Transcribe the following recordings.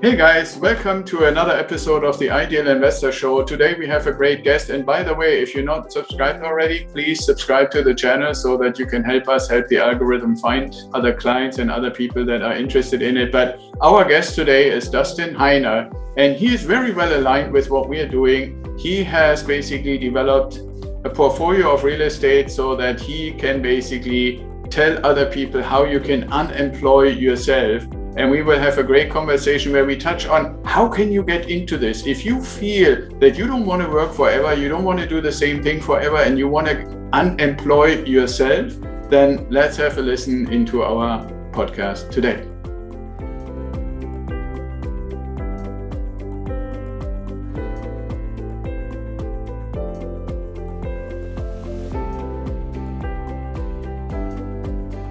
Hey guys, welcome to another episode of the Ideal Investor Show. Today we have a great guest. And by the way, if you're not subscribed already, please subscribe to the channel so that you can help us help the algorithm find other clients and other people that are interested in it. But our guest today is Dustin Heiner, and he is very well aligned with what we are doing. He has basically developed a portfolio of real estate so that he can basically tell other people how you can unemploy yourself. And we will have a great conversation where we touch on how can you get into this. If you feel that you don't want to work forever, you don't want to do the same thing forever, and you want to unemploy yourself, then let's have a listen into our podcast today.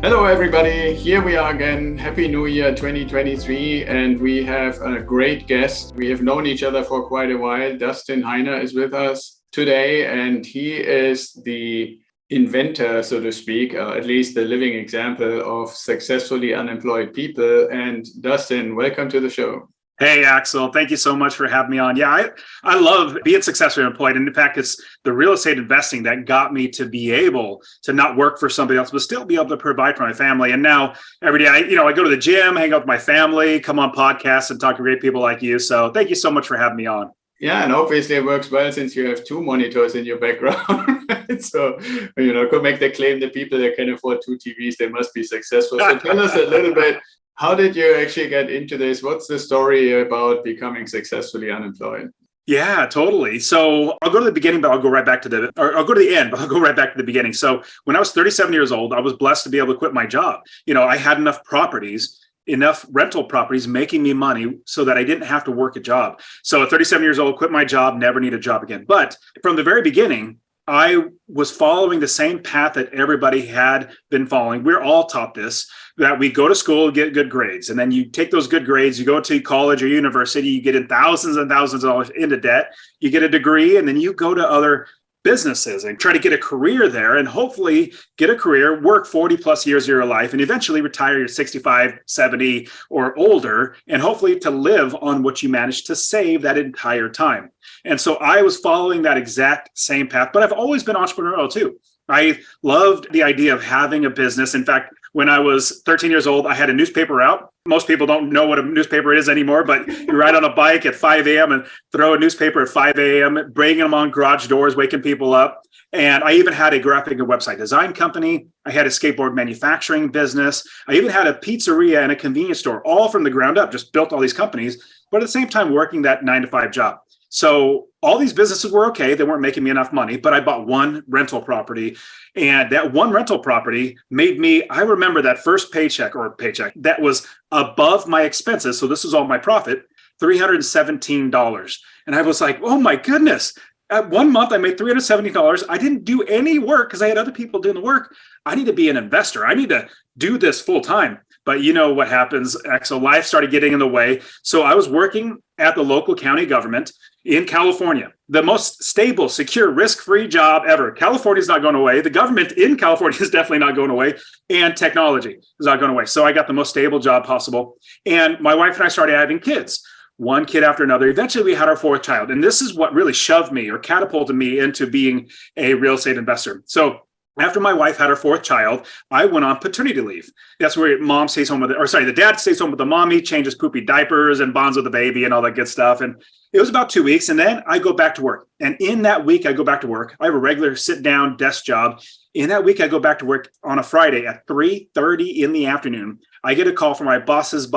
Hello, everybody. Here we are again. Happy New Year 2023. And we have a great guest. We have known each other for quite a while. Dustin Heiner is with us today, and he is the inventor, so to speak, at least the living example of successfully unemployed people. And Dustin, welcome to the show. Hey, Axel, thank you so much for having me on. Yeah, I love being successfully employed. And in fact, it's the real estate investing that got me to be able to not work for somebody else, but still be able to provide for my family. And now every day, I go to the gym, hang out with my family, come on podcasts and talk to great people like you. So thank you so much for having me on. Yeah, and obviously it works well since you have two monitors in your background. Right? So, could make the claim that people that can afford two TVs, they must be successful. So tell us a little bit, how did you actually get into this? What's the story about becoming successfully unemployed? Yeah, totally. So I'll go to the beginning, but I'll go right back to I'll go to the end, but I'll go right back to the beginning. So when I was 37 years old, I was blessed to be able to quit my job. I had enough rental properties making me money so that I didn't have to work a job. So at 37 years old, quit my job, never need a job again. But from the very beginning, I was following the same path that everybody had been following. We're all taught this, that we go to school, get good grades, and then you take those good grades, you go to college or university, you get in thousands and thousands of dollars into debt, you get a degree, and then you go to other businesses and try to get a career there and hopefully get a career, work 40 plus years of your life, and eventually retire at 65, 70 or older, and hopefully to live on what you managed to save that entire time. And so I was following that exact same path, but I've always been entrepreneurial too. I loved the idea of having a business. In fact, when I was 13 years old, I had a newspaper out. Most people don't know what a newspaper is anymore, but you ride on a bike at 5 a.m. and throw a newspaper at 5 a.m., bringing them on garage doors, waking people up. And I even had a graphic and website design company. I had a skateboard manufacturing business. I even had a pizzeria and a convenience store, all from the ground up, just built all these companies, but at the same time working that 9-to-5 job. So all these businesses were okay. They weren't making me enough money, but I bought one rental property, and that one rental property made me, I remember that first paycheck that was above my expenses. So this was all my profit, $317. And I was like, oh my goodness. At 1 month, I made $370. I didn't do any work because I had other people doing the work. I need to be an investor. I need to do this full time. But you know what happens, Axel, life started getting in the way. So I was working at the local county government in California, the most stable, secure, risk-free job ever. California is not going away. The government in California is definitely not going away. And technology is not going away. So I got the most stable job possible. And my wife and I started having kids, one kid after another. Eventually, we had our fourth child. And this is what really shoved me or catapulted me into being a real estate investor. So after my wife had her fourth child, I went on paternity leave. That's where the dad stays home with the mommy, changes poopy diapers and bonds with the baby and all that good stuff. And it was about 2 weeks. And then I go back to work. And in that week, I go back to work. I have a regular sit down desk job. In that week, I go back to work on a Friday at 3:30 in the afternoon. I get a call from my boss's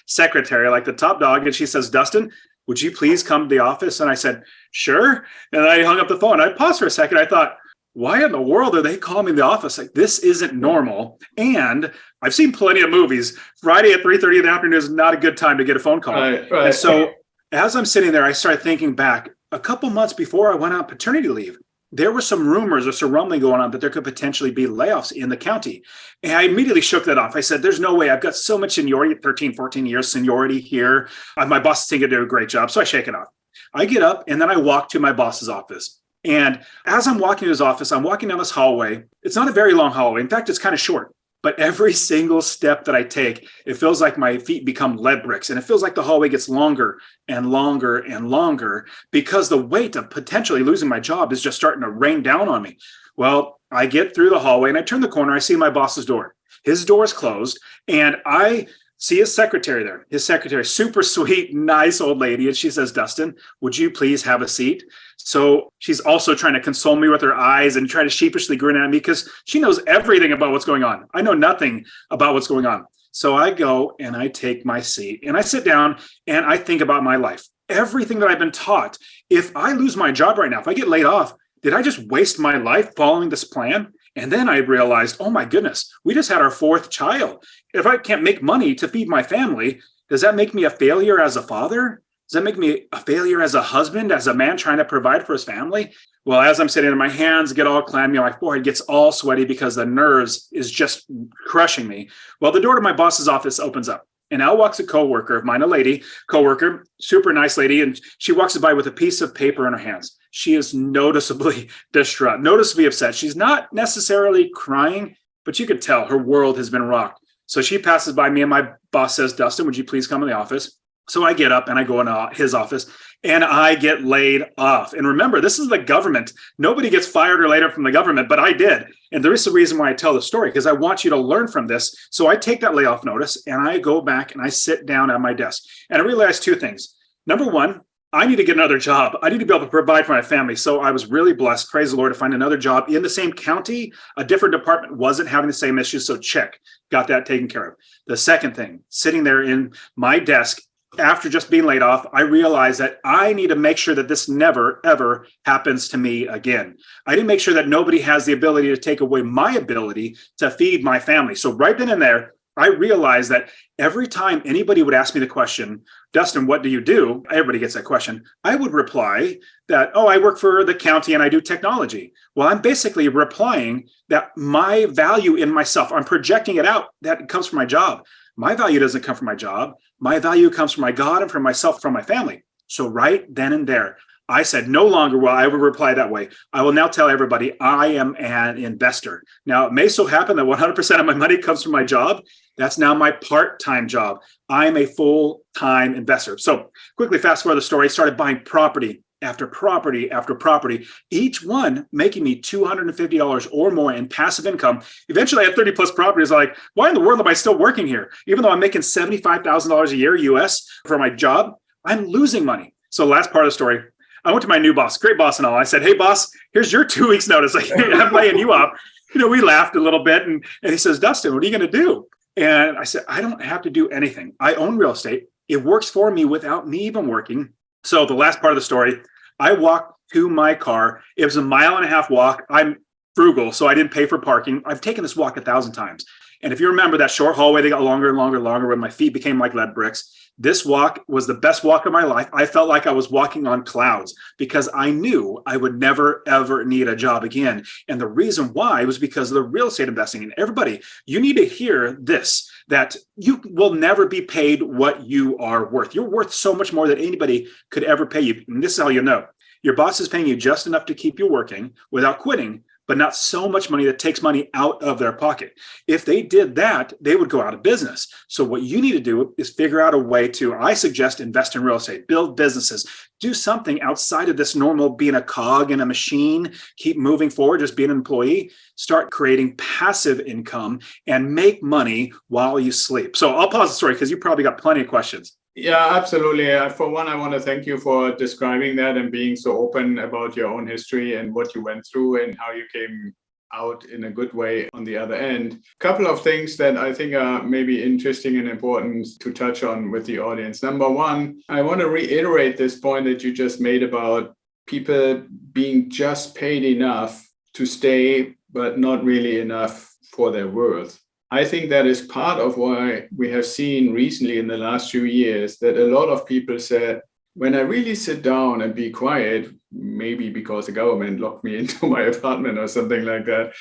secretary, like the top dog. And she says, Dustin, would you please come to the office? And I said, sure. And I hung up the phone. I paused for a second. I thought, why in the world are they calling me in the office? Like, this isn't normal. And I've seen plenty of movies. Friday at 3:30 in the afternoon is not a good time to get a phone call. Right. And so as I'm sitting there, I started thinking back a couple months before I went on paternity leave. There were some rumors or some rumbling going on that there could potentially be layoffs in the county. And I immediately shook that off. I said, there's no way. I've got so much seniority, 13, 14 years seniority here. My boss is thinking I do a great job. So I shake it off. I get up and then I walk to my boss's office. And as I'm walking to his office, I'm walking down this hallway. It's not a very long hallway. In fact, it's kind of short. But every single step that I take, it feels like my feet become lead bricks, and it feels like the hallway gets longer and longer and longer because the weight of potentially losing my job is just starting to rain down on me. Well, I get through the hallway and I turn the corner. I see my boss's door. His door is closed, and I see his secretary there. His secretary, super sweet, nice old lady. And she says, Dustin, would you please have a seat? So she's also trying to console me with her eyes and try to sheepishly grin at me because she knows everything about what's going on. I know nothing about what's going on. So I go and I take my seat and I sit down and I think about my life. Everything that I've been taught. If I lose my job right now, if I get laid off, did I just waste my life following this plan? And then I realized, oh my goodness, we just had our fourth child. If I can't make money to feed my family, does that make me a failure as a father? Does that make me a failure as a husband, as a man trying to provide for his family? Well, as I'm sitting there, my hands get all clammy, my forehead gets all sweaty because the nerves is just crushing me. Well, the door to my boss's office opens up. And out walks a coworker of mine, a lady coworker, super nice lady. And she walks by with a piece of paper in her hands. She is noticeably distraught, noticeably upset. She's not necessarily crying, but you could tell her world has been rocked. So she passes by me and my boss says, Dustin, would you please come in the office? So I get up and I go in his office and I get laid off. And remember, this is the government. Nobody gets fired or laid off from the government, but I did. And there is a reason why I tell the story, because I want you to learn from this. So I take that layoff notice and I go back and I sit down at my desk and I realize two things. Number one, I need to get another job. I need to be able to provide for my family. So I was really blessed, praise the Lord, to find another job in the same county. A different department wasn't having the same issues. So check, got that taken care of. The second thing, sitting there in my desk, after just being laid off, I realized that I need to make sure that this never, ever happens to me again. I need to make sure that nobody has the ability to take away my ability to feed my family. So right then and there, I realized that every time anybody would ask me the question, Dustin, what do you do? Everybody gets that question. I would reply that, oh, I work for the county and I do technology. Well, I'm basically replying that my value in myself, I'm projecting it out, that it comes from my job. My value doesn't come from my job. My value comes from my God and from myself, from my family. So right then and there, I said, no longer will I ever reply that way. I will now tell everybody I am an investor. Now, it may so happen that 100% of my money comes from my job. That's now my part-time job. I'm a full-time investor. So quickly fast forward the story, I started buying property after property after property, each one making me $250 or more in passive income. Eventually I had 30 plus properties. Like, why in the world am I still working here? Even though I'm making $75,000 a year US for my job, I'm losing money. So last part of the story, I went to my new boss, great boss and all. I said, hey boss, here's your 2 weeks notice. I'm laying you off. We laughed a little bit and he says, Dustin, what are you going to do? And I said, I don't have to do anything. I own real estate. It works for me without me even working. So the last part of the story, I walked to my car. It was a 1.5 mile walk. I'm frugal, so I didn't pay for parking. I've taken this walk 1,000 times. And if you remember that short hallway, they got longer and longer and longer when my feet became like lead bricks. This walk was the best walk of my life. I felt like I was walking on clouds because I knew I would never, ever need a job again. And the reason why was because of the real estate investing. And everybody, you need to hear this, that you will never be paid what you are worth. You're worth so much more than anybody could ever pay you. And this is how you know. Your boss is paying you just enough to keep you working without quitting, but not so much money that takes money out of their pocket. If they did that, they would go out of business. So what you need to do is figure out a way to, I suggest, invest in real estate, build businesses, do something outside of this normal being a cog in a machine, keep moving forward, just being an employee, start creating passive income and make money while you sleep. So I'll pause the story because you probably got plenty of questions. Yeah, absolutely. For one, I want to thank you for describing that and being so open about your own history and what you went through and how you came out in a good way on the other end. A couple of things that I think are maybe interesting and important to touch on with the audience. Number one, I want to reiterate this point that you just made about people being just paid enough to stay, but not really enough for their worth. I think that is part of why we have seen recently in the last few years that a lot of people said, when I really sit down and be quiet, maybe because the government locked me into my apartment or something like that,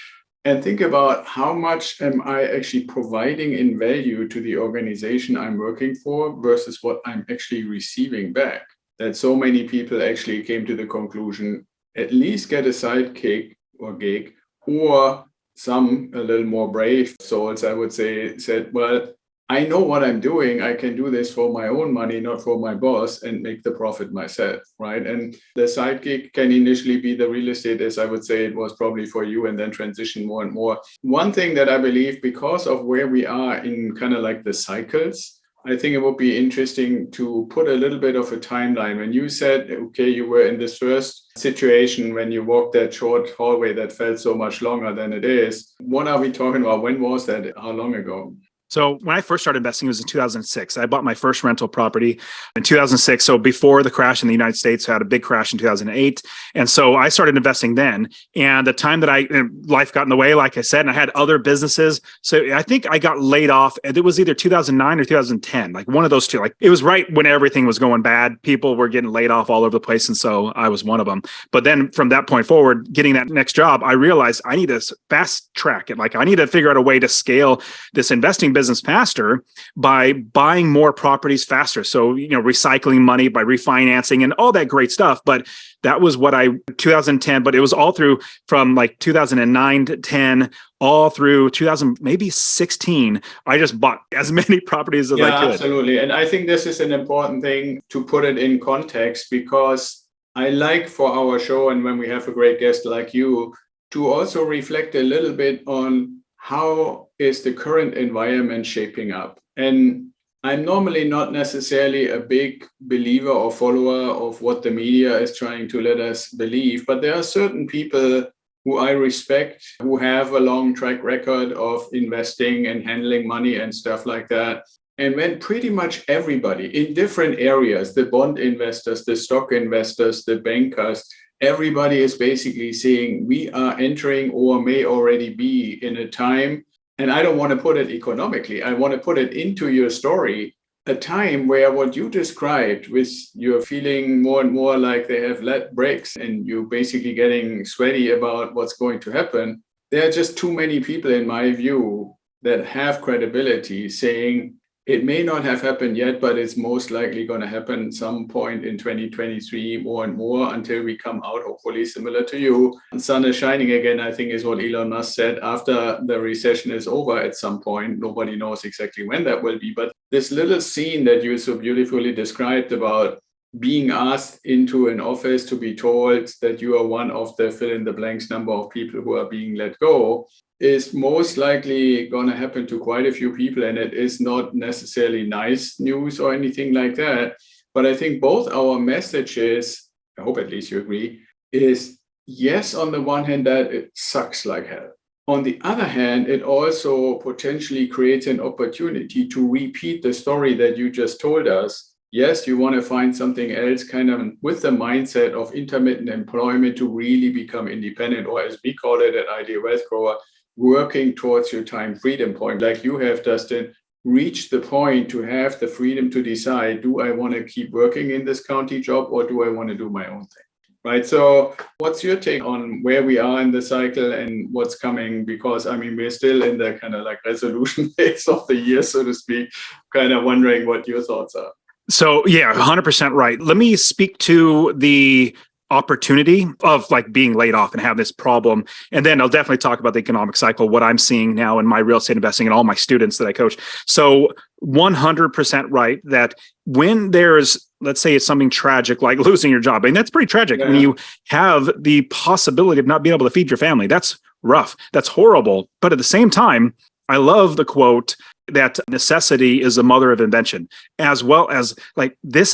and think about how much am I actually providing in value to the organization I'm working for versus what I'm actually receiving back, that so many people actually came to the conclusion, at least get a sidekick or gig, or some a little more brave souls, I would say, said, well, I know what I'm doing. I can do this for my own money, not for my boss, and make the profit myself, right? And the side gig can initially be the real estate, as I would say it was probably for you, and then transition more and more. One thing that I believe, because of where we are in kind of like the cycles, I think it would be interesting to put a little bit of a timeline. When you said, okay, you were in this first situation when you walked that short hallway that felt so much longer than it is, what are we talking about? When was that? How long ago? So when I first started investing, it was in 2006. I bought my first rental property in 2006. So before the crash in the United States, I had a big crash in 2008. And so I started investing then. And the time that life got in the way, like I said, and I had other businesses. So I think I got laid off. And it was either 2009 or 2010, like one of those two. Like it was right when everything was going bad. People were getting laid off all over the place. And so I was one of them. But then from that point forward, getting that next job, I realized I need to fast track it. Like I need to figure out a way to scale this investing business faster by buying more properties faster. So, recycling money by refinancing and all that great stuff. But that was what 2010, but it was all through from like 2009 to 10, all through 2000, maybe 16. I just bought as many properties as I could. Absolutely. And I think this is an important thing to put it in context, because I like for our show, and when we have a great guest like you, to also reflect a little bit on how is the current environment shaping up. And I'm normally not necessarily a big believer or follower of what the media is trying to let us believe, but there are certain people who I respect, who have a long track record of investing and handling money and stuff like that. And when pretty much everybody in different areas, the bond investors, the stock investors, the bankers, everybody is basically saying we are entering or may already be in a time, and I don't want to put it economically, I want to put it into your story, a time where what you described with you're feeling more and more like they have lead brakes and you're basically getting sweaty about what's going to happen. There are just too many people, in my view, that have credibility saying, it may not have happened yet, but it's most likely going to happen some point in 2023, more and more, until we come out, hopefully similar to you. The sun is shining again, I think, is what Elon Musk said, after the recession is over at some point. Nobody knows exactly when that will be. But this little scene that you so beautifully described about being asked into an office to be told that you are one of the fill in the blanks number of people who are being let go is most likely going to happen to quite a few people. And it is not necessarily nice news or anything like that. But I think both our messages, I hope at least you agree, is yes, on the one hand, that it sucks like hell. On the other hand, it also potentially creates an opportunity to repeat the story that you just told us. Yes, you want to find something else, kind of with the mindset of intermittent employment to really become independent, or as we call it at Ideal Wealth Grower, working towards your time freedom point, like you have, Dustin, reach the point to have the freedom to decide, do I want to keep working in this county job or do I want to do my own thing? Right. So what's your take on where we are in the cycle and what's coming? Because I mean, we're still in the kind of like resolution phase of the year, so to speak, kind of wondering what your thoughts are. So yeah, 100% right. Let me speak to the opportunity of like being laid off and have this problem. And then I'll definitely talk about the economic cycle, what I'm seeing now in my real estate investing and all my students that I coach. So 100% right that when there's, let's say it's something tragic like losing your job, and that's pretty tragic. When you have the possibility of not being able to feed your family, that's rough. That's horrible. But at the same time, I love the quote that necessity is the mother of invention, as well as like this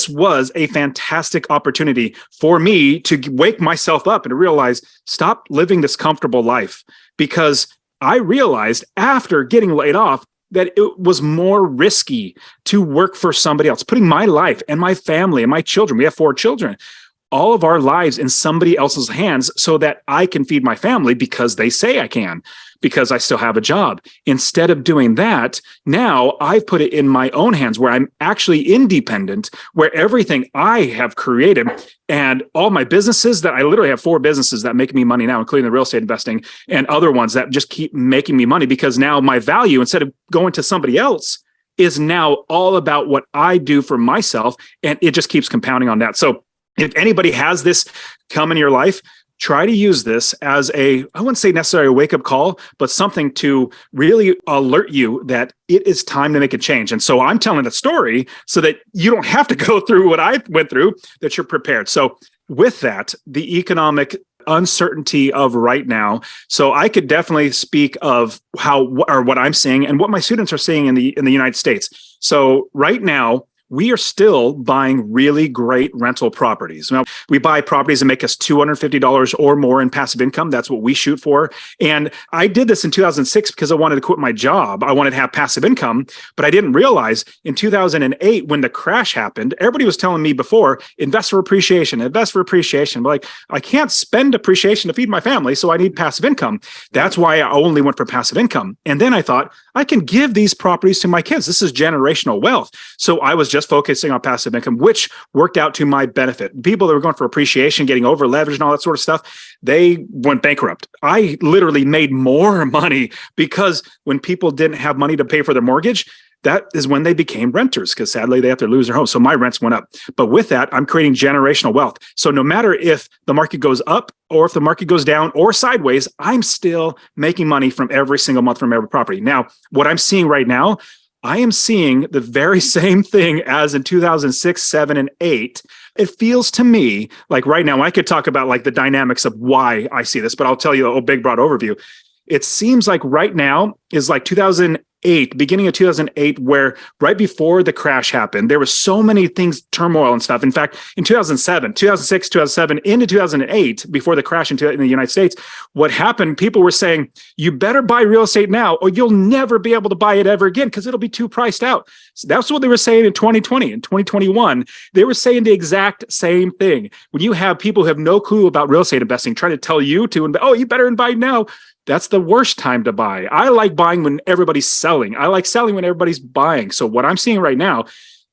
was a fantastic opportunity for me to wake myself up and to realize, stop living this comfortable life, because I realized after getting laid off that it was more risky to work for somebody else, putting my life and my family and my children, we have 4 children, all of our lives in somebody else's hands so that I can feed my family because they say I can, because I still have a job. Instead of doing that, now I've put it in my own hands where I'm actually independent, where everything I have created and all my businesses that I literally have 4 businesses that make me money now, including the real estate investing and other ones that just keep making me money, because now my value, instead of going to somebody else, is now all about what I do for myself. And it just keeps compounding on that. So if anybody has this come in your life, try to use this as I wouldn't say necessarily a wake-up call, but something to really alert you that it is time to make a change. And so I'm telling the story so that you don't have to go through what I went through, that you're prepared. So with that, the economic uncertainty of right now. So I could definitely speak of what I'm seeing and what my students are seeing in the United States. So right now, we are still buying really great rental properties. Now, we buy properties that make us $250 or more in passive income. That's what we shoot for. And I did this in 2006 because I wanted to quit my job. I wanted to have passive income, but I didn't realize in 2008, when the crash happened, everybody was telling me before, invest for appreciation, invest for appreciation. But like, I can't spend appreciation to feed my family, so I need passive income. That's why I only went for passive income. And then I thought, I can give these properties to my kids. This is generational wealth. So I was just focusing on passive income, which worked out to my benefit. People that were going for appreciation, getting over leveraged and all that sort of stuff, they went bankrupt. I literally made more money because when people didn't have money to pay for their mortgage, that is when they became renters, because sadly they have to lose their home. So my rents went up. But with that, I'm creating generational wealth. So no matter if the market goes up or if the market goes down or sideways, I'm still making money from every single month from every property. Now, what I'm seeing right now, I am seeing the very same thing as in 2006, 7, and 8. It feels to me like right now, I could talk about like the dynamics of why I see this, but I'll tell you a big, broad overview. It seems like right now is like 2008, beginning of 2008, where right before the crash happened, there was so many things, turmoil and stuff. In fact, in 2007, 2006, 2007, into 2008, before the crash in the United States, what happened, people were saying, you better buy real estate now or you'll never be able to buy it ever again because it'll be too priced out. So that's what they were saying in 2020 and 2021. They were saying the exact same thing. When you have people who have no clue about real estate investing trying to tell you to, oh, you better buy now. That's the worst time to buy. I like buying when everybody's selling. I like selling when everybody's buying. So what I'm seeing right now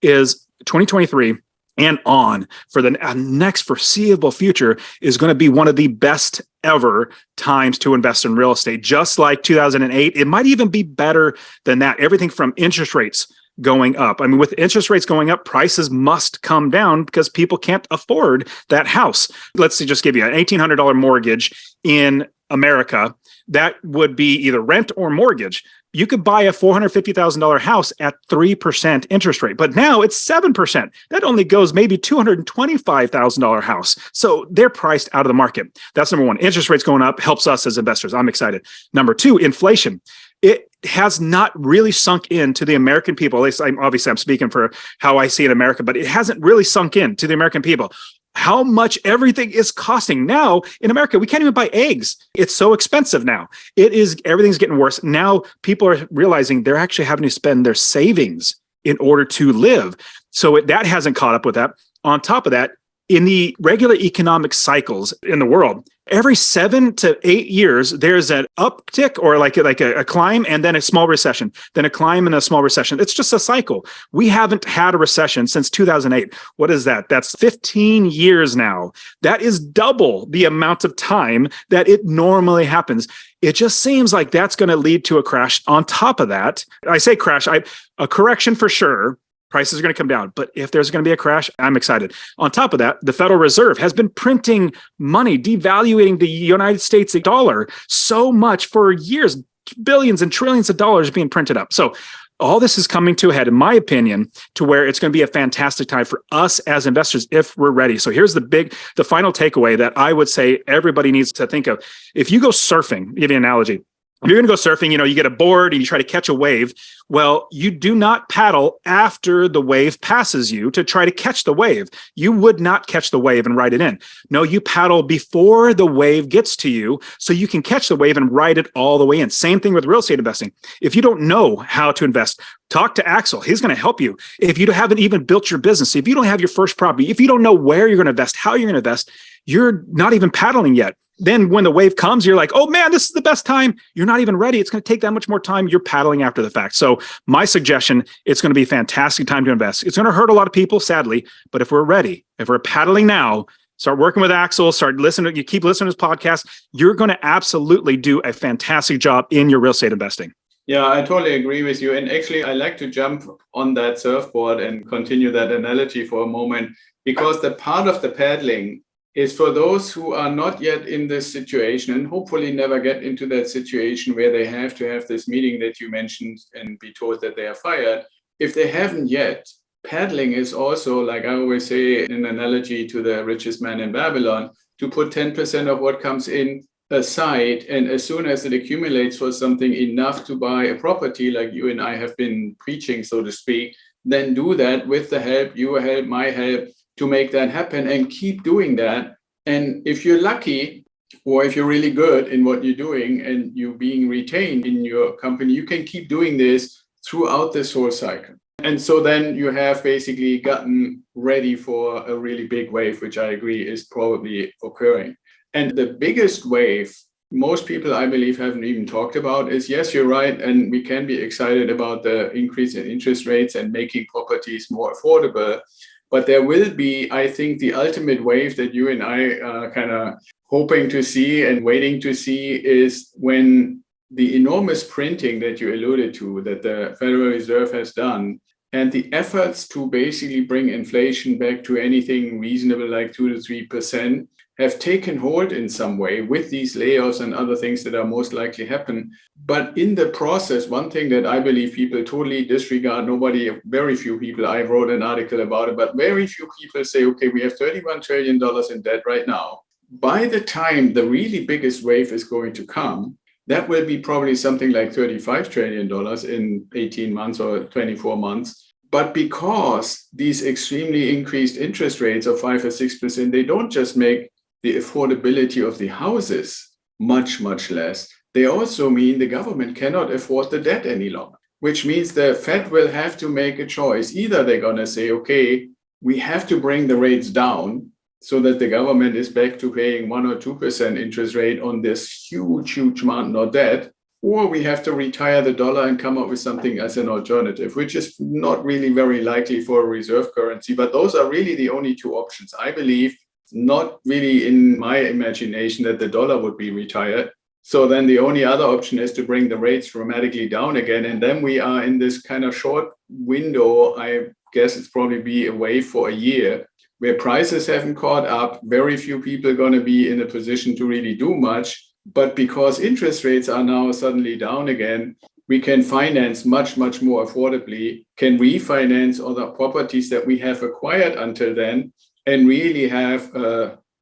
is 2023 and on for the next foreseeable future is going to be one of the best ever times to invest in real estate. Just like 2008, it might even be better than that. Everything from interest rates going up. I mean, with interest rates going up, prices must come down because people can't afford that house. Let's just give you an $1,800 mortgage in America. That would be either rent or mortgage. You could buy a $450,000 house at 3% interest rate, but now it's 7%. That only goes maybe $225,000 house. So they're priced out of the market. That's number one. Interest rates going up helps us as investors. I'm excited. Number two, inflation. It has not really sunk into the American people. At least I'm speaking for how I see it in America, but it hasn't really sunk in to the American people. How much everything is costing now in America. We can't even buy eggs. It's so expensive now. Everything's getting worse. Now people are realizing they're actually having to spend their savings in order to live. So that hasn't caught up with that. On top of that, in the regular economic cycles in the world, every 7 to 8 years, there's an uptick or like a climb and then a small recession, then a climb and a small recession. It's just a cycle. We haven't had a recession since 2008. What is that? That's 15 years now. That is double the amount of time that it normally happens. It just seems like that's going to lead to a crash. On top of that, I say crash, a correction for sure. Prices are going to come down. But if there's going to be a crash, I'm excited. On top of that, the Federal Reserve has been printing money, devaluing the United States dollar so much for years, billions and trillions of dollars being printed up. So all this is coming to a head, in my opinion, to where it's going to be a fantastic time for us as investors if we're ready. So here's the final takeaway that I would say everybody needs to think of. If you go surfing, I'll give you an analogy. If you're going to go surfing, you get a board and you try to catch a wave. Well, you do not paddle after the wave passes you to try to catch the wave. You would not catch the wave and ride it in. No, you paddle before the wave gets to you so you can catch the wave and ride it all the way in. Same thing with real estate investing. If you don't know how to invest, talk to Axel. He's going to help you. If you haven't even built your business, if you don't have your first property, if you don't know where you're going to invest, how you're going to invest, you're not even paddling yet. Then when the wave comes, you're like, oh man, this is the best time. You're not even ready. It's going to take that much more time. You're paddling after the fact. So my suggestion, it's going to be a fantastic time to invest. It's going to hurt a lot of people, sadly, but if we're ready, if we're paddling now, start working with Axel, you keep listening to his podcast, you're going to absolutely do a fantastic job in your real estate investing. Yeah, I totally agree with you. And actually, I like to jump on that surfboard and continue that analogy for a moment, because the part of the paddling is for those who are not yet in this situation and hopefully never get into that situation where they have to have this meeting that you mentioned and be told that they are fired. If they haven't yet, paddling is also, like I always say, an analogy to the richest man in Babylon, to put 10% of what comes in aside. And as soon as it accumulates for something enough to buy a property, like you and I have been preaching, so to speak, then do that with the help, your help, my help, to make that happen and keep doing that. And if you're lucky, or if you're really good in what you're doing and you're being retained in your company, you can keep doing this throughout this whole cycle. And so then you have basically gotten ready for a really big wave, which I agree is probably occurring. And the biggest wave, most people, I believe, haven't even talked about is, yes, you're right. And we can be excited about the increase in interest rates and making properties more affordable. But there will be, I think, the ultimate wave that you and I are kind of hoping to see and waiting to see is when the enormous printing that you alluded to, that the Federal Reserve has done, and the efforts to basically bring inflation back to anything reasonable like 2 to 3% have taken hold in some way with these layoffs and other things that are most likely happen. But in the process, one thing that I believe people totally disregard, very few people, I wrote an article about it, but very few people say, okay, we have $31 trillion in debt right now. By the time the really biggest wave is going to come, that will be probably something like $35 trillion in 18 months or 24 months. But because these extremely increased interest rates of 5 or 6%, they don't just make the affordability of the houses much, much less. They also mean the government cannot afford the debt any longer, which means the Fed will have to make a choice. Either they're going to say, okay, we have to bring the rates down so that the government is back to paying 1 or 2% interest rate on this huge, huge mountain of debt, or we have to retire the dollar and come up with something as an alternative, which is not really very likely for a reserve currency. But those are really the only two options. I believe not really in my imagination that the dollar would be retired. So then the only other option is to bring the rates dramatically down again. And then we are in this kind of short window, I guess it's probably be a wave for a year, where prices haven't caught up. Very few people are going to be in a position to really do much. But because interest rates are now suddenly down again, we can finance much, much more affordably, can refinance other properties that we have acquired until then, and really have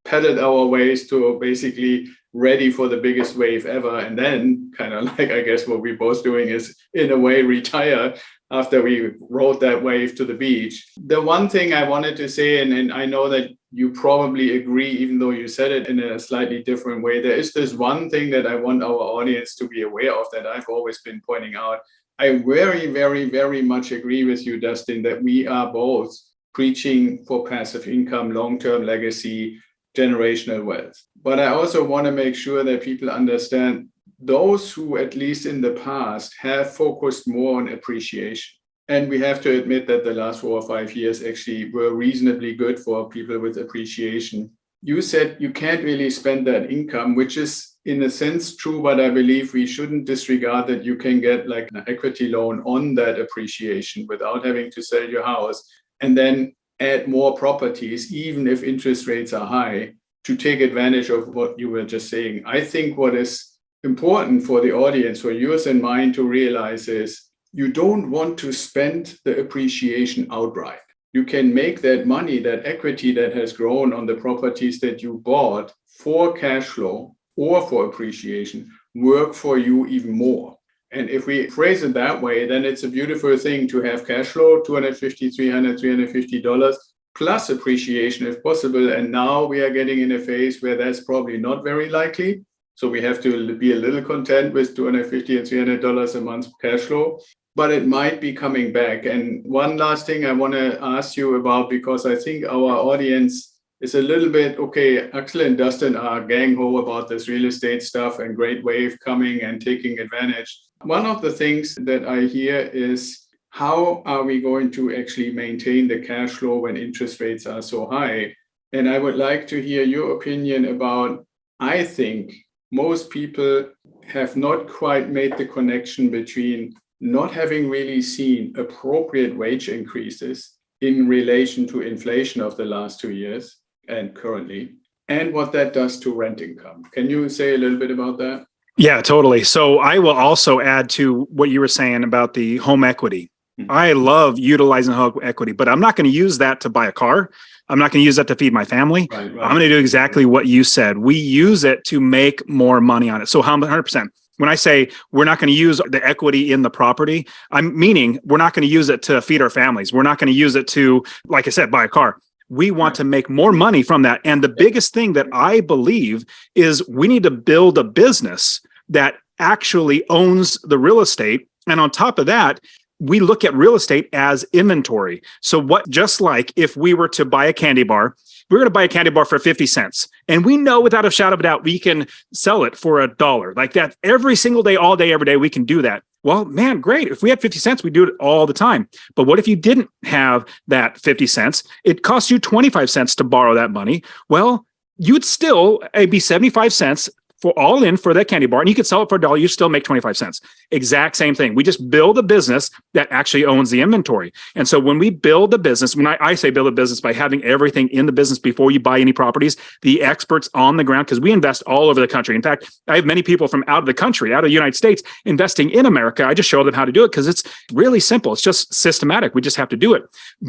paddled our ways to basically ready for the biggest wave ever. And then kind of like, I guess what we're both doing is in a way retire after we rode that wave to the beach. The one thing I wanted to say, and I know that you probably agree, even though you said it in a slightly different way, there is this one thing that I want our audience to be aware of that I've always been pointing out. I very, very, very much agree with you, Dustin, that we are both preaching for passive income, long-term legacy, generational wealth. But I also want to make sure that people understand those who, at least in the past, have focused more on appreciation. And we have to admit that the last 4 or 5 years actually were reasonably good for people with appreciation. You said you can't really spend that income, which is in a sense true, but I believe we shouldn't disregard that you can get like an equity loan on that appreciation without having to sell your house, and then add more properties, even if interest rates are high, to take advantage of what you were just saying. I think what is important for the audience, for yours and mine, to realize is you don't want to spend the appreciation outright. You can make that money, that equity that has grown on the properties that you bought for cash flow or for appreciation work for you even more. And if we phrase it that way, then it's a beautiful thing to have cash flow, $250, $300, $350, plus appreciation if possible. And now we are getting in a phase where that's probably not very likely. So we have to be a little content with $250 and $300 a month cash flow, but it might be coming back. And one last thing I want to ask you about, because I think our audience is a little bit, okay, Axel and Dustin are gang-ho about this real estate stuff and great wave coming and taking advantage. One of the things that I hear is, how are we going to actually maintain the cash flow when interest rates are so high? And I would like to hear your opinion about, I think most people have not quite made the connection between not having really seen appropriate wage increases in relation to inflation of the last 2 years and currently, and what that does to rent income. Can you say a little bit about that? Yeah, totally. So I will also add to what you were saying about the home equity. I love utilizing home equity, but I'm not going to use that to buy a car. I'm not going to use that to feed my family. Right. I'm going to do exactly what you said. We use it to make more money on it. So 100%. When I say we're not going to use the equity in the property, I'm meaning we're not going to use it to feed our families. We're not going to use it to, like I said, buy a car. We want to make more money from that. And the biggest thing that I believe is we need to build a business that actually owns the real estate. And on top of that, we look at real estate as inventory. So just like if we were to buy a candy bar, we're going to buy a candy bar for 50 cents. And we know without a shadow of a doubt, we can sell it for $1. Like that every single day, all day, every day, we can do that. Well, man, great. If we had 50 cents, we do it all the time. But what if you didn't have that 50 cents? It costs you 25 cents to borrow that money. Well, you'd still be 75 cents for all in for that candy bar, and you could sell it for $1, you still make 25 cents. Exact same thing. We just build a business that actually owns the inventory. And so when we build a business, when I say build a business by having everything in the business before you buy any properties, the experts on the ground, because we invest all over the country. In fact, I have many people from out of the country, out of the United States, investing in America. I just show them how to do it because it's really simple. It's just systematic. We just have to do it.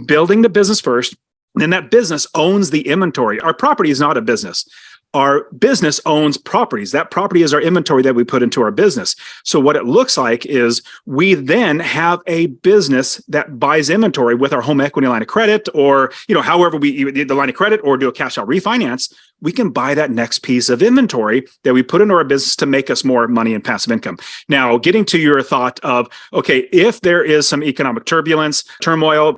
Building the business first, then that business owns the inventory. Our property is not a business. Our business owns properties. That property is our inventory that we put into our business. So what it looks like is we then have a business that buys inventory with our home equity line of credit, or however we the line of credit, or do a cash out refinance. We can buy that next piece of inventory that we put into our business to make us more money and passive income. Now, getting to your thought of, okay, if there is some economic turbulence, turmoil,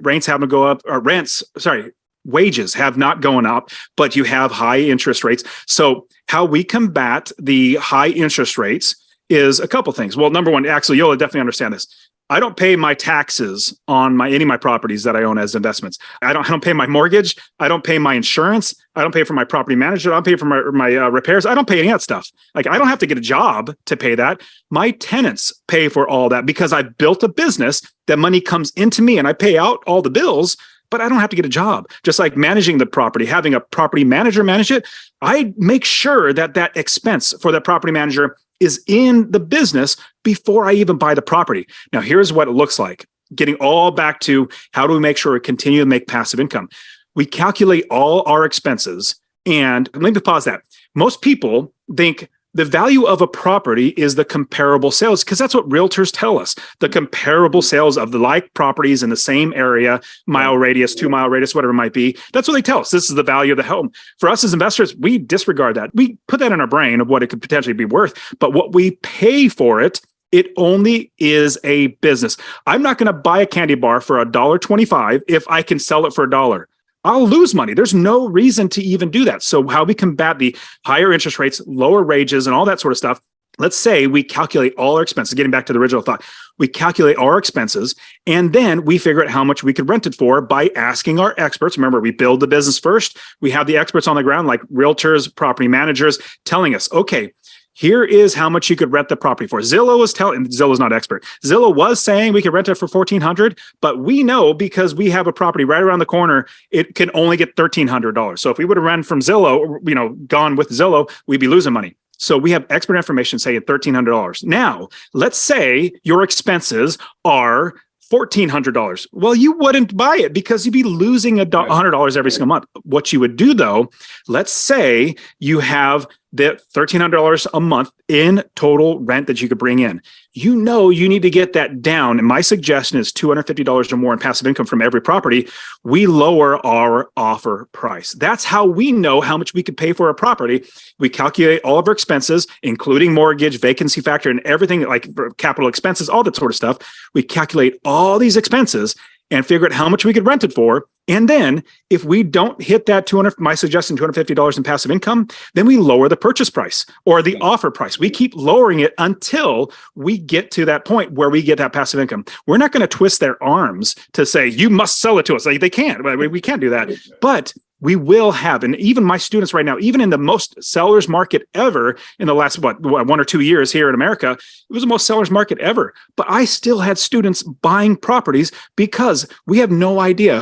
wages have not gone up, but you have high interest rates. So how we combat the high interest rates is a couple things. Well, number one, actually, you'll definitely understand this. I don't pay my taxes on any of my properties that I own as investments. I don't pay my mortgage. I don't pay my insurance. I don't pay for my property manager. I don't pay for my repairs. I don't pay any of that stuff. Like, I don't have to get a job to pay that. My tenants pay for all that because I built a business that money comes into me and I pay out all the bills, but I don't have to get a job. Just like managing the property, having a property manager manage it, I make sure that that expense for the property manager is in the business before I even buy the property. Now, here's what it looks like. Getting all back to how do we make sure we continue to make passive income? We calculate all our expenses. And let me pause that. Most people think the value of a property is the comparable sales, because that's what realtors tell us. The comparable sales of the like properties in the same area, mile radius, 2 mile radius, whatever it might be. That's what they tell us. This is the value of the home. For us as investors, we disregard that. We put that in our brain of what it could potentially be worth. But what we pay for it, it only is a business. I'm not going to buy a candy bar for $1.25 if I can sell it for $1. I'll lose money. There's no reason to even do that. So how we combat the higher interest rates, lower wages, and all that sort of stuff. Let's say we calculate all our expenses, getting back to the original thought. We calculate all our expenses, and then we figure out how much we could rent it for by asking our experts. Remember, we build the business first. We have the experts on the ground, like realtors, property managers, telling us, okay, here is how much you could rent the property for. Zillow's not expert. Zillow was saying we could rent it for $1,400, but we know because we have a property right around the corner, it can only get $1,300. So if we would have run from Zillow, gone with Zillow, we'd be losing money. So we have expert information saying $1,300. Now, let's say your expenses are $1,400. Well, you wouldn't buy it because you'd be losing $100 every single month. What you would do, though, let's say you have the $1,300 a month in total rent that you could bring in. You need to get that down. And my suggestion is $250 or more in passive income from every property. We lower our offer price. That's how we know how much we could pay for a property. We calculate all of our expenses, including mortgage, vacancy factor, and everything like capital expenses, all that sort of stuff. We calculate all these expenses and figure out how much we could rent it for. And then if we don't hit that my suggestion, $250 in passive income, then we lower the purchase price or the offer price. We keep lowering it until we get to that point where we get that passive income. We're not going to twist their arms to say, you must sell it to us. Like, they can't. We can't do that. But we will have, and even my students right now, even in the most seller's market ever in the last, 1 or 2 years here in America, it was the most seller's market ever. But I still had students buying properties because we have no idea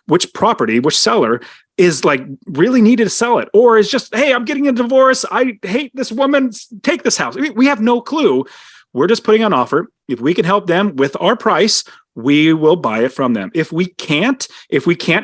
which seller is like really needed to sell it, or is just, hey, I'm getting a divorce, I hate this woman, take this house. We have no clue. We're just putting on offer. If we can help them with our price, we will buy it from them. If we can't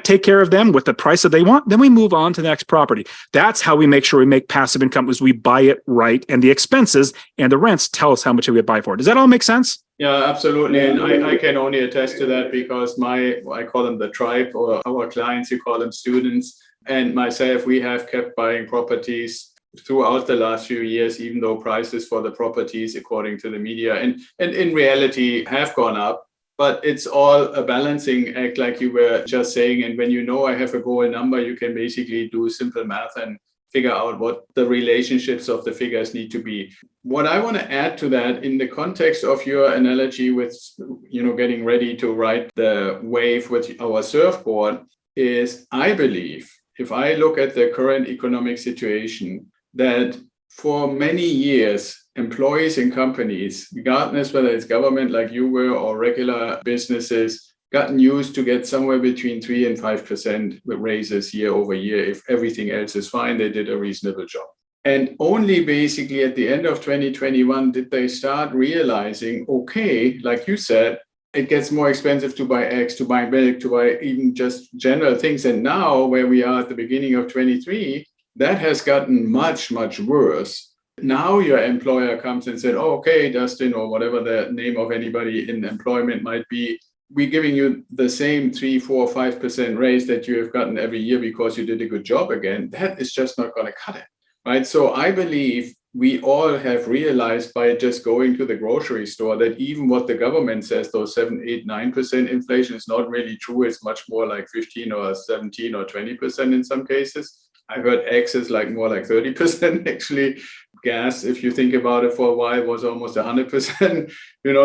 take care of them with the price that they want, then we move on to the next property. That's how we make sure we make passive income, is we buy it right, and the expenses and the rents tell us how much we buy for it. Does that all make sense? Yeah, absolutely. And I can only attest to that because I call them the tribe, or our clients, you call them students, and myself, we have kept buying properties throughout the last few years, even though prices for the properties, according to the media, and in reality have gone up. But it's all a balancing act, like you were just saying. And when you know I have a goal number, you can basically do simple math and figure out what the relationships of the figures need to be. What I want to add to that, in the context of your analogy with, getting ready to ride the wave with our surfboard, is I believe, if I look at the current economic situation, that for many years, employees in companies, regardless whether it's government like you were or regular businesses, gotten used to get somewhere between 3 and 5% raises year over year. If everything else is fine, they did a reasonable job. And only basically at the end of 2021 did they start realizing, okay, like you said, it gets more expensive to buy eggs, to buy milk, to buy even just general things. And now, where we are at the beginning of 23, that has gotten much, much worse. Now your employer comes and said, oh, okay, Dustin, or whatever the name of anybody in employment might be, we're giving you the same 3, 4, 5% raise that you have gotten every year because you did a good job again. That is just not going to cut it, right? So I believe we all have realized by just going to the grocery store that even what the government says, those 7, 8, 9% inflation, is not really true. It's much more like 15 or 17 or 20% in some cases. I heard eggs is more like 30% actually. Gas, if you think about it for a while, was almost 100%.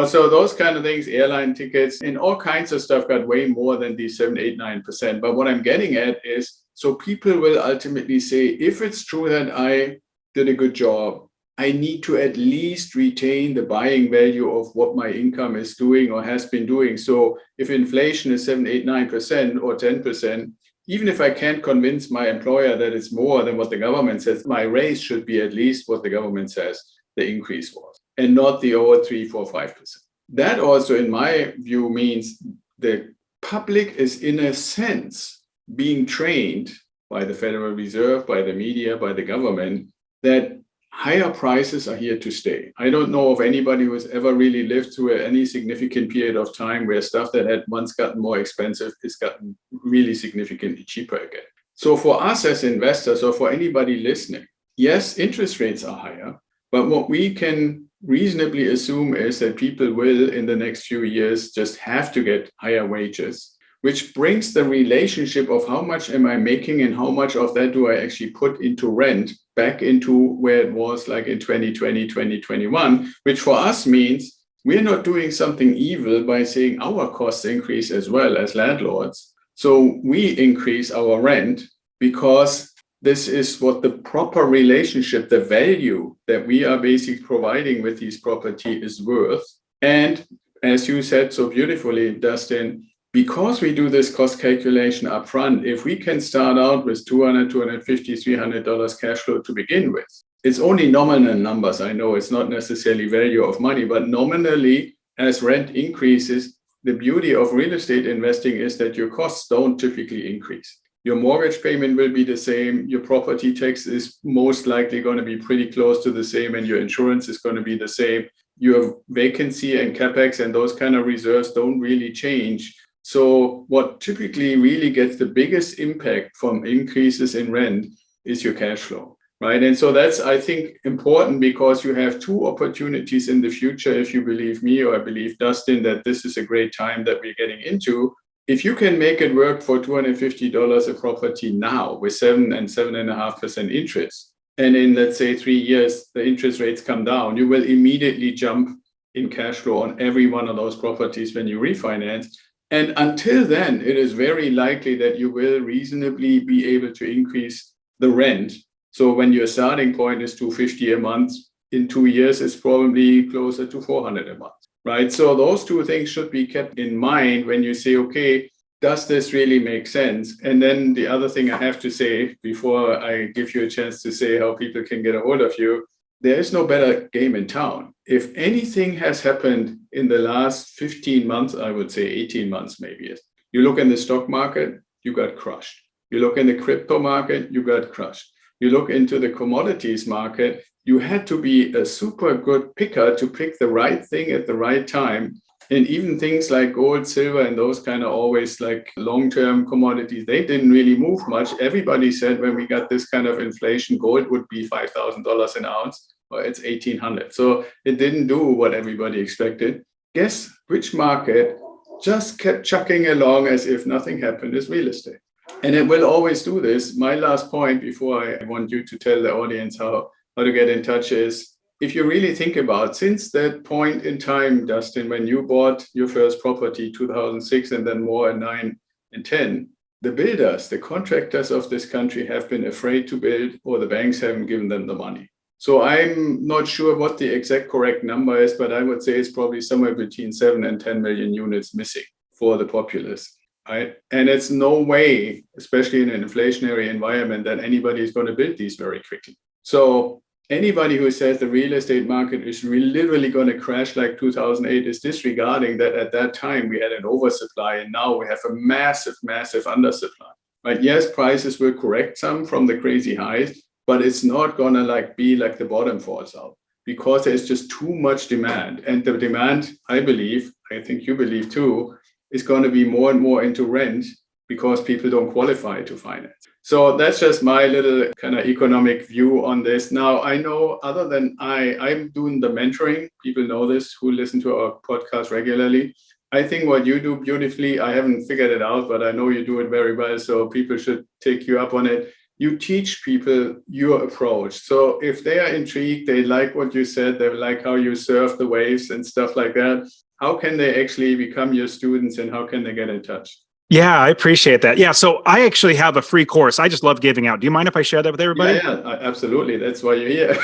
So those kind of things, airline tickets and all kinds of stuff got way more than these 7, 8, 9%. But what I'm getting at is, so people will ultimately say, if it's true that I did a good job, I need to at least retain the buying value of what my income is doing or has been doing. So if inflation is 7, 8, 9% or 10%, even if I can't convince my employer that it's more than what the government says, my raise should be at least what the government says the increase was, and not the over 3, 4, 5%. That also, in my view, means the public is, in a sense, being trained by the Federal Reserve, by the media, by the government, that higher prices are here to stay. I don't know of anybody who has ever really lived through any significant period of time where stuff that had once gotten more expensive has gotten really significantly cheaper again. So for us as investors, or for anybody listening, yes, interest rates are higher, but what we can reasonably assume is that people will, in the next few years, just have to get higher wages, which brings the relationship of how much am I making and how much of that do I actually put into rent back into where it was like in 2020, 2021, which for us means we're not doing something evil by saying our costs increase as well as landlords. So we increase our rent because this is what the proper relationship, the value that we are basically providing with these property is worth. And as you said so beautifully, Dustin, because we do this cost calculation up front, if we can start out with $200, $250, $300 cash flow to begin with, it's only nominal numbers. I know it's not necessarily value of money, but nominally, as rent increases, the beauty of real estate investing is that your costs don't typically increase. Your mortgage payment will be the same. Your property tax is most likely going to be pretty close to the same, and your insurance is going to be the same. Your vacancy and capex and those kind of reserves don't really change. So what typically really gets the biggest impact from increases in rent is your cash flow, right? And so that's, I think, important because you have two opportunities in the future, if you believe me or I believe Dustin, that this is a great time that we're getting into. If you can make it work for $250 a property now with 7 and 7.5% interest, and in, let's say, 3 years, the interest rates come down, you will immediately jump in cash flow on every one of those properties when you refinance. And until then, it is very likely that you will reasonably be able to increase the rent. So when your starting point is $250 a month, in 2 years, it's probably closer to $400 a month, right? So those two things should be kept in mind when you say, okay, does this really make sense? And then the other thing I have to say before I give you a chance to say how people can get a hold of you, there is no better game in town. If anything has happened in the last 15 months, I would say 18 months maybe, you look in the stock market, you got crushed. You look in the crypto market, you got crushed. You look into the commodities market, you had to be a super good picker to pick the right thing at the right time. And even things like gold, silver, and those kind of always like long-term commodities, they didn't really move much. Everybody said when we got this kind of inflation, gold would be $5,000 an ounce, or it's 1,800. So it didn't do what everybody expected. Guess which market just kept chucking along as if nothing happened is real estate. And it will always do this. My last point before I want you to tell the audience how to get in touch is, if you really think about, since that point in time, Dustin, when you bought your first property, 2006, and then more in 9 and 10, the builders, the contractors of this country have been afraid to build, or the banks haven't given them the money. So I'm not sure what the exact correct number is, but I would say it's probably somewhere between 7 and 10 million units missing for the populace. Right? And it's no way, especially in an inflationary environment, that anybody is going to build these very quickly. So anybody who says the real estate market is literally going to crash like 2008 is disregarding that at that time we had an oversupply and now we have a massive, massive undersupply. Right? Yes, prices will correct some from the crazy highs, but it's not going to be like the bottom falls out because there's just too much demand. And the demand, I believe, I think you believe too, is going to be more and more into rent because people don't qualify to finance. So that's just my little kind of economic view on this. Now, I know other than I'm doing the mentoring. People know this who listen to our podcast regularly. I think what you do beautifully, I haven't figured it out, but I know you do it very well. So people should take you up on it. You teach people your approach. So if they are intrigued, they like what you said, they like how you surf the waves and stuff like that, how can they actually become your students and how can they get in touch? Yeah, I appreciate that. Yeah, so I actually have a free course. I just love giving out. Do you mind if I share that with everybody? Yeah, absolutely. That's why you're here.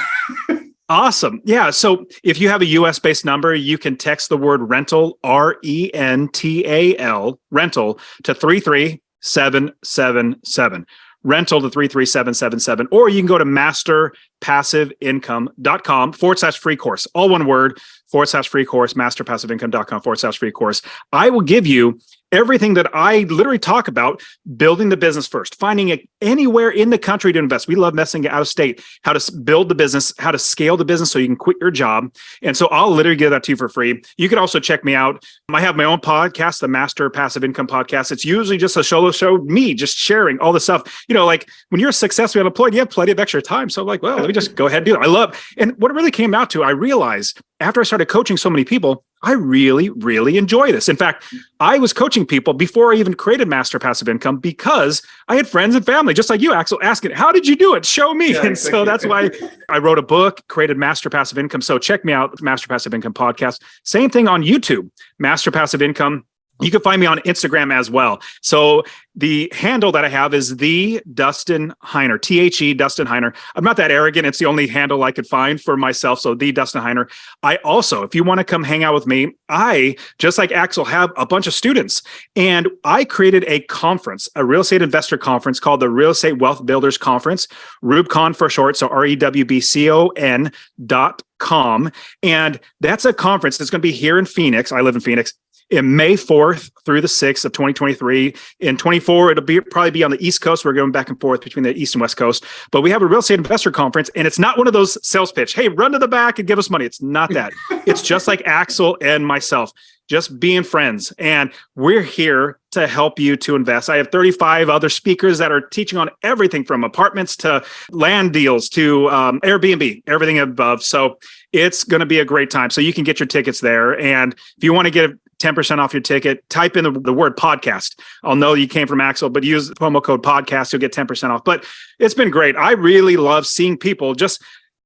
Awesome. Yeah. So if you have a US based number, you can text the word rental, RENTAL, rental to 33777. Rental to 33777, or you can go to masterpassiveincome.com/free course, all one word, /free course, masterpassiveincome.com/free course. I will give you everything that I literally talk about: building the business first, finding it anywhere in the country to invest. We love messing out of state, how to build the business, how to scale the business so you can quit your job. And so I'll literally give that to you for free. You can also check me out. I have my own podcast, the Master Passive Income Podcast. It's usually just a solo show, me just sharing all the stuff. Like when you're successfully unemployed, you have plenty of extra time. So I'm like, well, let me just go ahead and do it. I love, and what it really came out to, I realized after I started coaching so many people, I really, really enjoy this. In fact, I was coaching people before I even created Master Passive Income because I had friends and family, just like you, Axel, asking, how did you do it? Show me. Yeah, and so that's why I wrote a book, created Master Passive Income. So check me out, Master Passive Income Podcast. Same thing on YouTube, Master Passive Income. You can find me on Instagram as well. So the handle that I have is the Dustin Heiner, THE Dustin Heiner. I'm not that arrogant. It's the only handle I could find for myself. So the Dustin Heiner. I also, if you want to come hang out with me, I, just like Axel, have a bunch of students. And I created a conference, a real estate investor conference called the Real Estate Wealth Builders Conference, RewBCon for short. So REWBCON.com. And that's a conference that's going to be here in Phoenix. I live in Phoenix. In May 4th through the 6th of 2023. In 24, it'll probably be on the East Coast. We're going back and forth between the East and West Coast. But we have a real estate investor conference, and it's not one of those sales pitch. Hey, run to the back and give us money. It's not that. It's just like Axel and myself, just being friends. And we're here to help you to invest. I have 35 other speakers that are teaching on everything from apartments to land deals to Airbnb, everything above. So it's going to be a great time. So you can get your tickets there. And if you want to get 10% off your ticket, type in the word podcast. I'll know you came from Axel, but use the promo code podcast. You'll get 10% off. But it's been great. I really love seeing people just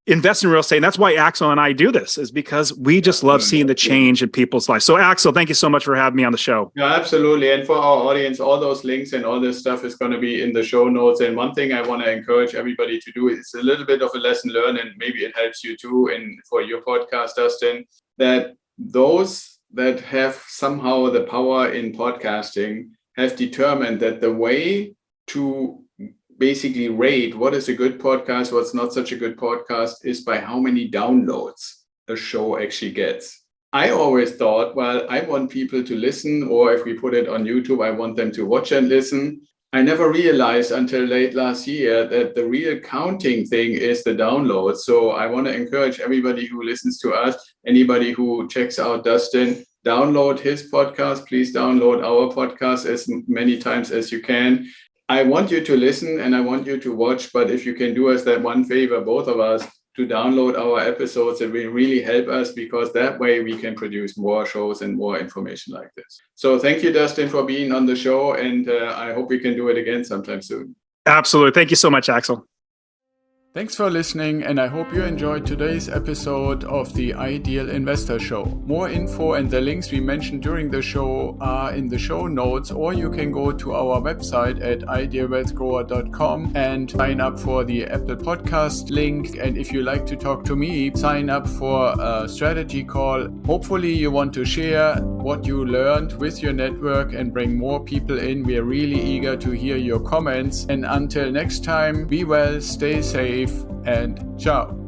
invest in real estate. And that's why Axel and I do this, is because we just love seeing the change in people's lives. So Axel, thank you so much for having me on the show. Yeah, absolutely. And for our audience, all those links and all this stuff is going to be in the show notes. And one thing I want to encourage everybody to do is a little bit of a lesson learned, and maybe it helps you too. And for your podcast, Dustin, that those that have somehow the power in podcasting have determined that the way to basically rate what is a good podcast, what's not such a good podcast, is by how many downloads a show actually gets. I always thought, well, I want people to listen, or if we put it on YouTube, I want them to watch and listen. I never realized until late last year that the real counting thing is the download. So I want to encourage everybody who listens to us, anybody who checks out Dustin, download his podcast. Please download our podcast as many times as you can. I want you to listen and I want you to watch, but if you can do us that one favor, both of us, to download our episodes, it will really help us, because that way we can produce more shows and more information like this. So thank you, Dustin, for being on the show, and I hope we can do it again sometime soon. Absolutely. Thank you so much, Axel. Thanks for listening, and I hope you enjoyed today's episode of the Ideal Investor Show. More info and the links we mentioned during the show are in the show notes, or you can go to our website at idealwealthgrower.com and sign up for the Apple Podcast link. And if you like to talk to me, sign up for a strategy call. Hopefully you want to share what you learned with your network and bring more people in. We are really eager to hear your comments. And until next time, be well, stay safe, and ciao.